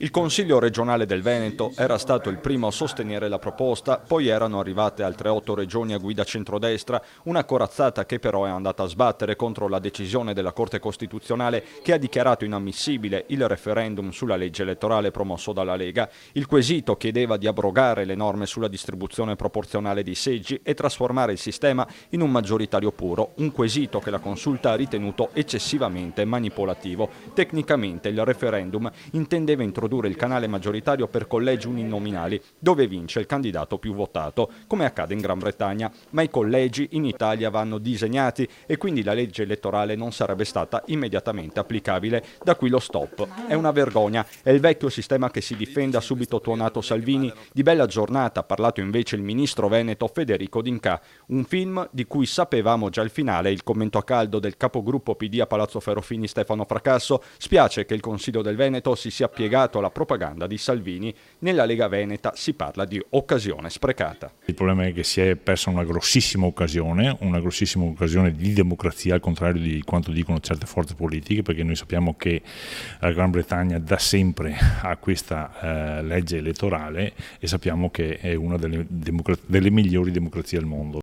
Il Consiglio regionale del Veneto era stato il primo a sostenere la proposta, poi erano arrivate altre 8 regioni a guida centrodestra, una corazzata che però è andata a sbattere contro la decisione della Corte Costituzionale che ha dichiarato inammissibile il referendum sulla legge elettorale promosso dalla Lega. Il quesito chiedeva di abrogare le norme sulla distribuzione proporzionale dei seggi e trasformare il sistema in un maggioritario puro, un quesito che la Consulta ha ritenuto eccessivamente manipolativo. Tecnicamente il referendum intendeva introdurre il canale maggioritario per collegi uninominali, dove vince il candidato più votato, come accade in Gran Bretagna, ma i collegi in Italia vanno disegnati e quindi la legge elettorale non sarebbe stata immediatamente applicabile. Da qui lo stop. È una vergogna, è il vecchio sistema che si difende, ha subito tuonato Salvini. Di bella giornata ha parlato invece il ministro veneto Federico D'Incà, un film di cui sapevamo già il finale. Il commento a caldo del capogruppo PD a Palazzo Ferrofini Stefano Fracasso: spiace che il Consiglio del Veneto si sia piegato alla propaganda di Salvini. Nella Lega Veneta si parla di occasione sprecata. Il problema è che si è persa una grossissima occasione di democrazia, al contrario di quanto dicono certe forze politiche, perché noi sappiamo che la Gran Bretagna da sempre ha questa legge elettorale e sappiamo che è una delle migliori democrazie al mondo.